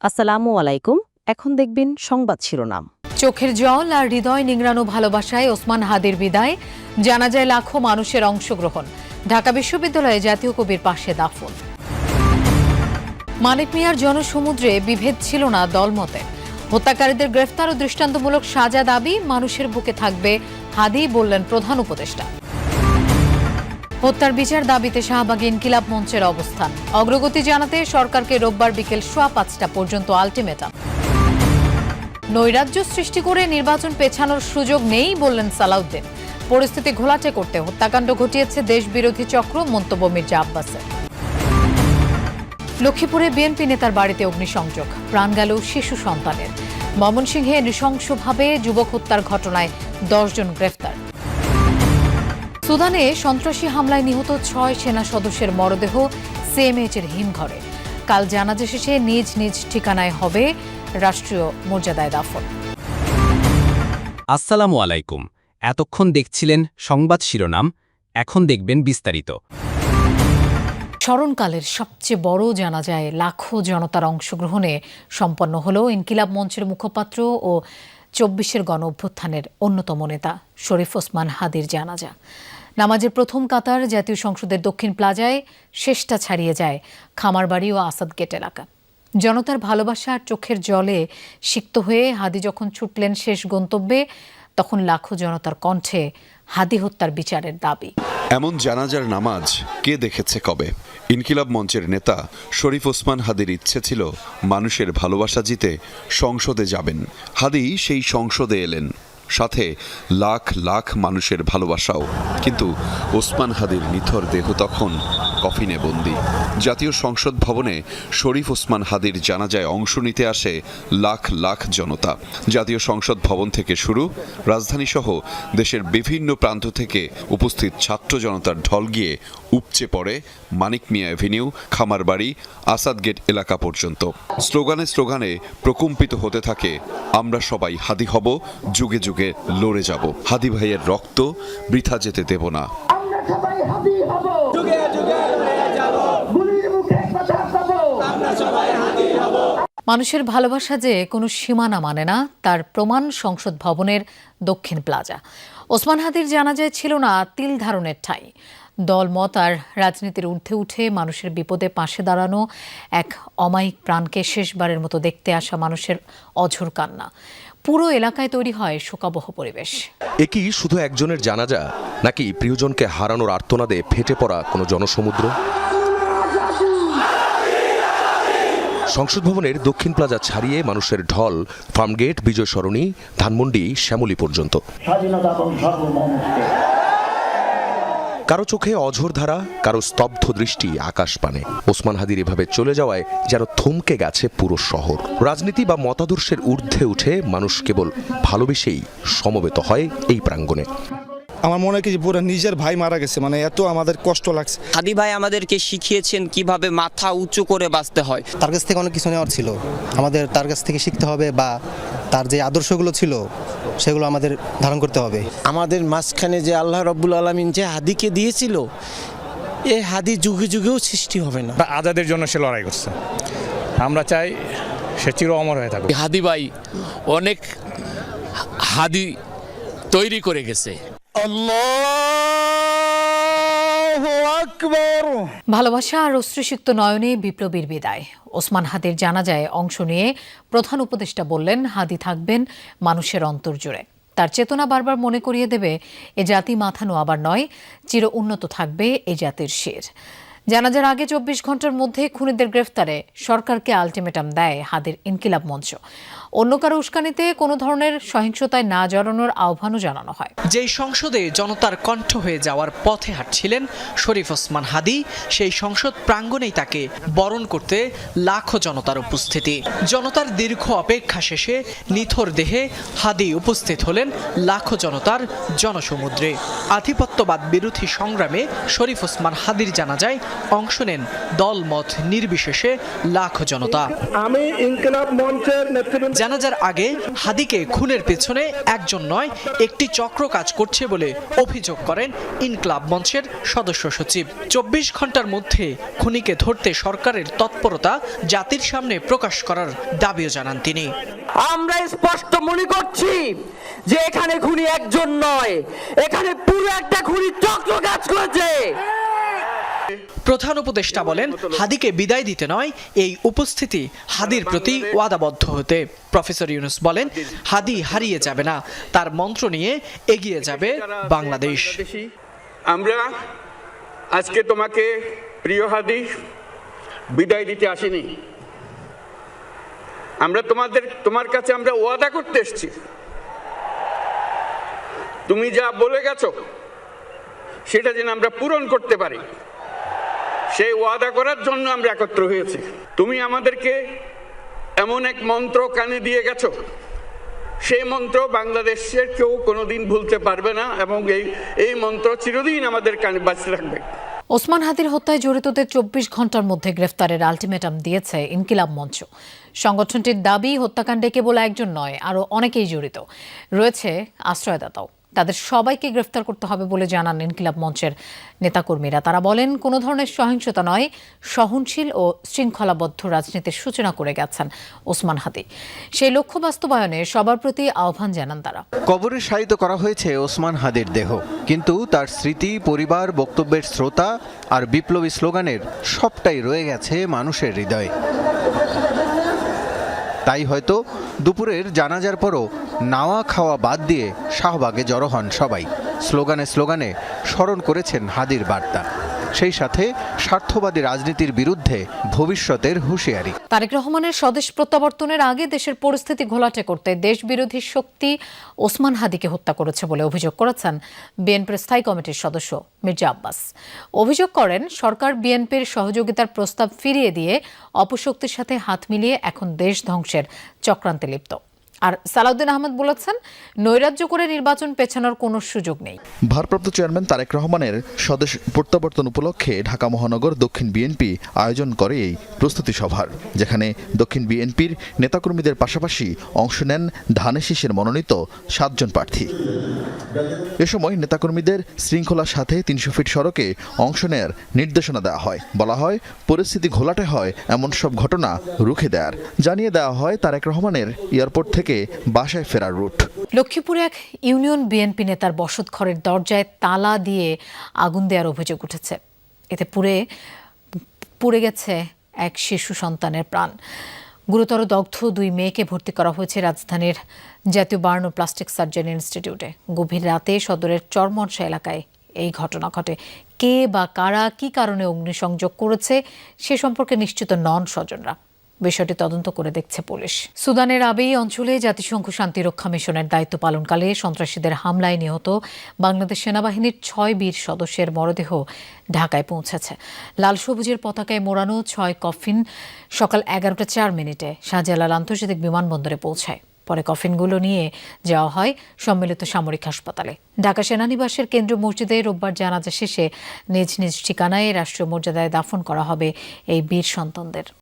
আসসালামু আলাইকুম। এখন দেখবেন সংবাদ শিরোনাম। চোখের জল আর হৃদয় নিংড়ানো ভালোবাসায় ওসমান হাদির বিদায়, জানাজায় লাখো মানুষের অংশগ্রহণ, ঢাকা বিশ্ববিদ্যালয়ে জাতীয় কবির পাশে দাফন। মানিক মিয়ার জনসমুদ্রে বিভেদ ছিল না দলমতে, হত্যাকারীদের গ্রেফতার ও দৃষ্টান্তমূলক সাজা দাবি, মানুষের বুকে থাকবে হাদি, বললেন প্রধান উপদেষ্টা। হত্যার বিচার দাবিতে শাহবাগে ইনকিলাব মঞ্চের অবস্থান, অগ্রগতি জানাতে সরকারকে রোববার বিকেল 5:15 পর্যন্ত আলটিমেটাম। নৈরাজ্য সৃষ্টি করে নির্বাচন পেছানোর সুযোগ নেই, বললেন সালাউদ্দিন। পরিস্থিতি ঘোলাটে করতে হত্যাকাণ্ড ঘটিয়েছে দেশবিরোধী চক্র, মন্তব্য মির্জা আব্বাসের। লক্ষ্মীপুরে বিএনপি নেতার বাড়িতে অগ্নিসংযোগ, প্রাণ গেল শিশু সন্তানের। ময়মনসিংহে নৃশংসভাবে যুবক হত্যার ঘটনায় 10 জন গ্রেফতার। সুদানে সন্ত্রাসী হামলায় নিহত 6 সেনা সদস্যের মরদেহ সিএমএইচের হিমঘরে। কাল জানাজা শেষে নিজ নিজ ঠিকানায় হবে রাষ্ট্রীয় মর্যাদায় দাফন। আসসালামু আলাইকুম। এতক্ষণ দেখছিলেন সংবাদ শিরোনাম, এখন দেখবেন বিস্তারিত। স্মরণকালের সবচেয়ে বড় জানাজায় লাখো জনতার অংশগ্রহণে সম্পন্ন হল ইনকিলাব মঞ্চের মুখপাত্র ও 24-এর গণ অভ্যুত্থানের অন্যতম নেতা শরীফ ওসমান হাদির জানাজা। নামাজের প্রথম কাতার জাতীয় সংসদের দক্ষিণ প্লাজায়, শেষটা ছাড়িয়ে যায় খামারবাড়ি ও আসাদ গেট এলাকা। জনতার ভালোবাসা আর চোখের জলে সিক্ত হয়ে হাদি যখন ছুটলেন শেষ গন্তব্যে, তখন লাখো জনতার কণ্ঠে হাদি হত্যার বিচারের দাবি। এমন জানাজার নামাজ কে দেখেছে কবে? ইনকিলাব মঞ্চের নেতা শরীফ ওসমান হাদির ইচ্ছে ছিল মানুষের ভালোবাসা জিতে সংসদে যাবেন। হাদি সেই সংসদে এলেন, সাথে লাখ লাখ মানুষের ভালোবাসাও। কিন্তু ওসমান হাদির নিথর দেহ তখন কফিনে বন্দি। জাতীয় সংসদ ভবনে শরীফ ওসমান হাদির জানাজায় অংশ নিতে আসে লাখ লাখ জনতা। জাতীয় সংসদ ভবন থেকে শুরু, রাজধানীসহ দেশের বিভিন্ন প্রান্ত থেকে উপস্থিত ছাত্র জনতার ঢল গিয়ে উপচে পড়ে মানিক মিয়া এভিনিউ, খামারবাড়ি, আসাদ গেট এলাকা পর্যন্ত। স্লোগানে স্লোগানে প্রকম্পিত হতে থাকে, আমরা সবাই হাদি হব, যুগে যুগে লড়ে যাব, হাদি ভাইয়ের রক্ত বৃথা যেতে দেব না। মানুষের ভালোবাসা যে কোনো সীমানা মানে না, তার প্রমাণ সংসদ ভবনের দক্ষিণ প্লাজা। ওসমান হাদির জানাজায় ছিল না তিল ধারণের ঠাঁই। দলমত আর রাজনীতির ঊর্ধ্বে উঠে মানুষের বিপদে পাশে দাঁড়ানো এক অমায়িক প্রাণকে শেষবারের মতো দেখতে আসা মানুষের অঝোর কান্না। পুরো এলাকায় তৈরি হয় শোকাবহ পরিবেশ। একই শুধু একজনের জানাজা, নাকি প্রিয়জনকে হারানোর আর্তনাদে ফেটে পড়া কোনো জনসমুদ্র? সংসদ ভবনের দক্ষিণ প্লাজা ছাড়িয়ে মানুষের ঢল ফার্মগেট, বিজয় সরণি, ধানমন্ডি, শ্যামলী পর্যন্ত। কারো চোখে অঝোর ধারা, কারো স্তব্ধ দৃষ্টি আকাশ পানে। ওসমান হাদির এভাবে চলে যাওয়ায় যেন থমকে গেছে পুরো শহর। রাজনীতি বা মতাদর্শের ঊর্ধ্বে উঠে মানুষ কেবল ভালোবেসেই সমবেত হয় এই প্রাঙ্গণে। আমার মনে হয় কি পুরো নিজের ভাই মারা গেছে, মানে এত আমাদের কষ্ট লাগছে। হাদি ভাই আমাদেরকে শিখিয়েছেন কিভাবে মাথা উঁচু করে বাঁচতে হয়। তার কাছ থেকে অনেক কিছু নেওয়ার ছিল, আমাদের তার কাছ থেকে শিখতে হবে, বা তার যে আদর্শগুলো ছিল সেগুলো আমাদের ধারণ করতে হবে। আমাদের মাঝখানে যে আল্লাহ রাব্বুল আলামিন যে হাদিকে দিয়েছিল, এই হাদি যুগে যুগেও সৃষ্টি হবে না। আজাদের জন্য সে লড়াই করছে, আমরা চাই সে চির অমর হয়ে থাকবে। হাদি ভাই অনেক হাদি তৈরি করে গেছে। ভালোবাসা আর অশ্রুসিক্ত নয়নে বিপ্লবীর বিদায়। ওসমান হাদির জানাজায় অংশ নিয়ে প্রধান উপদেষ্টা বললেন, হাদি থাকবেন মানুষের অন্তর জুড়ে। তার চেতনা বারবার মনে করিয়ে দেবে, এ জাতি মাথা নোয়াবার নয়, চির উন্নত থাকবে এ জাতির শির। জানাজার আগে 24 ঘন্টার মধ্যে খুনিদের গ্রেফতারে সরকারকে আলটিমেটাম দেয় হাদির ইনকিলাব মঞ্চ। অন্য কারো উস্কানিতে কোনো ধরনের সহিংসতায় না জড়ানোর আহ্বানও জানানো হয়। যেই সংসদে জনতার কণ্ঠ হয়ে যাওয়ার পথে হাঁটছিলেন শরীফ ওসমান হাদি, সেই সংসদ প্রাঙ্গণেই তাকে বরণ করতে লাখো জনতার উপস্থিতি। জনতার দীর্ঘ অপেক্ষা শেষে নিথর দেহে হাদি উপস্থিত হলেন লাখো জনতার জনসমুদ্রে। আধিপত্যবাদ বিরোধী সংগ্রামে শরীফ ওসমান হাদির জানাজায় অংশ নেন দলমত নির্বিশেষে লাখো জনতা। আমি ইনকিলাব মঞ্চের নেতৃবৃন্দ জানাজার আগে হাদিকে খুনের পেছনে একজন নয় একটি চক্র কাজ করছে বলে অভিযোগ করেন ইনকিলাব মঞ্চের সদস্য সচিব। 24 ঘন্টার মধ্যে খুনিকে ধরতে সরকারের তৎপরতা জাতির সামনে প্রকাশ করার দাবিও জানান তিনি। আমরা স্পষ্ট মনে করছি যে এখানে খুনি একজন নয়, এখানে পুরো একটা খুনি চক্র কাজ করেছে। প্রধান উপদেষ্টা বলেন, হাদিকে বিদায় দিতে নয়, এই উপস্থিতি হাদির প্রতি ওয়াদাবদ্ধ হতে। প্রফেসর ইউনুস বলেন, হাদি হারিয়ে যাবে না, তার মন্ত্র নিয়ে এগিয়ে যাবে বাংলাদেশ। আমরা আজকে তোমাকে প্রিয় হাদি বিদায় দিতে আসিনি, আমরা তোমার কাছে আমরা ওয়াদা করতে এসেছি। তুমি যা বলে গেছো সেটা যেন আমরা পূরণ করতে পারি, সেই ওয়াদা করার জন্য আমরা একত্র হয়েছি। তুমি আমাদেরকে এমন এক মন্ত্র কানে দিয়ে গেছো, সেই মন্ত্র বাংলাদেশের কেউ কোনোদিন ভুলতে পারবে না এবং এই মন্ত্র চিরদিন আমাদের কানে বাঁচিয়ে রাখবে। ওসমান হাদির হত্যায় জড়িতদের 24 ঘন্টার মধ্যে গ্রেফতারের আলটিমেটাম দিয়েছে ইনকিলাব মঞ্চ। সংগঠনটির দাবি, হত্যাকাণ্ডে কেবল একজন নয়, আরও অনেকেই জড়িত রয়েছে, আশ্রয়দাতাও। তাদের সবাইকে গ্রেফতার করতে হবে বলে জানান ইনকিলাব মঞ্চের নেতাকর্মীরা। তারা বলেন, কোনো ধরনের সহিংসতা নয়, সহনশীল ও শৃঙ্খলাবদ্ধ রাজনীতির সূচনা করে গেছেন ওসমান হাদি। সেই লক্ষ্য বাস্তবায়নে সবার প্রতি আহ্বান জানান তারা। কবরে শায়িত করা হয়েছে ওসমান হাদির দেহ, কিন্তু তার স্মৃতি, পরিবার, বক্তব্যের শ্রোতা আর বিপ্লবী স্লোগানের সবটাই রয়ে গেছে মানুষের হৃদয়ে। তাই হয়তো দুপুরের জানাজার পরও নাওয়া খাওয়া বাদ দিয়ে শাহবাগে জড়ো হন সবাই। স্লোগানে স্লোগানে স্মরণ করেছেন হাদির বার্তা, সেই সাথে স্বার্থবাদী রাজনীতির বিরুদ্ধে ভবিষ্যতের হুঁশিয়ারি। তারেক রহমানের স্বদেশ প্রত্যাবর্তনের আগে দেশের পরিস্থিতি ঘোলাটে করতে দেশবিরোধী শক্তি ওসমান হাদিকে হত্যা করেছে বলে অভিযোগ করেছেন বিএনপির স্থায়ী কমিটির সদস্য মির্জা আব্বাস। অভিযোগ করেন, সরকার বিএনপির সহযোগিতার প্রস্তাব ফিরিয়ে দিয়ে অপশক্তির সাথে হাত মিলিয়ে এখন দেশ ধ্বংসের চক্রান্তে লিপ্ত। আর সালাউদ্দিন আহমেদ বলেছেন, নৈরাজ্য করে নির্বাচন পেছানোর কোনো সুযোগ নেই। ভারপ্রাপ্ত চেয়ারম্যান তারেক রহমানের স্বদেশ প্রত্যাবর্তন উপলক্ষে ঢাকা মহানগর দক্ষিণ বিএনপি আয়োজন করে এই প্রস্তুতি সভার, যেখানে দক্ষিণ বিএনপির নেতাকর্মীদের পাশাপাশি অংশ নেন ধানের শীষের মনোনীত 7 জন প্রার্থী। এ সময় নেতাকর্মীদের শৃঙ্খলার সাথে 300 ফিট সড়কে অংশ নেয়ার নির্দেশনা দেওয়া হয়। বলা হয়, পরিস্থিতি ঘোলাটে হয় এমন সব ঘটনা রুখে দেওয়ার। জানিয়ে দেওয়া হয় তারেক রহমানের এয়ারপোর্ট থেকে বাসায় ফেরার রুট। লক্ষ্মীপুরে এক ইউনিয়ন বিএনপি নেতার বসতঘরের দরজায় তালা দিয়ে আগুন দেওয়ার অভিযোগ উঠেছে। এতে পুড়ে গেছে এক শিশু সন্তানের প্রাণ। গুরুতর দগ্ধ 2 মেয়েকে ভর্তি করা হয়েছে রাজধানীর জাতীয় বার্ন ও প্লাস্টিক সার্জারি ইনস্টিটিউটে। গভীর রাতে সদরের চরমনসা এলাকায় এই ঘটনা ঘটে। কে বা কারা কি কারণে অগ্নিসংযোগ করেছে সে সম্পর্কে নিশ্চিত নন স্বজনরা। বিষয়টি তদন্ত করে দেখছে পুলিশ। সুদানের আবেই অঞ্চলে জাতিসংঘ শান্তিরক্ষা মিশনের দায়িত্ব পালনকালে সন্ত্রাসীদের হামলায় নিহত বাংলাদেশ সেনাবাহিনীর 6 বীর সদস্যের মরদেহ ঢাকায় পৌঁছেছে। লাল সবুজের পতাকায় মোড়ানো 6 কফিন সকাল 11:04 শাহজালাল আন্তর্জাতিক বিমানবন্দরে পৌঁছায়। পরে কফিনগুলো নিয়ে যাওয়া হয় সম্মিলিত সামরিক হাসপাতালে। ঢাকা সেনানিবাসের কেন্দ্রীয় মসজিদে রোববার জানাজা শেষে নিজ নিজ ঠিকানায় রাষ্ট্রীয় মর্যাদায় দাফন করা হবে এই বীর সন্তানদের।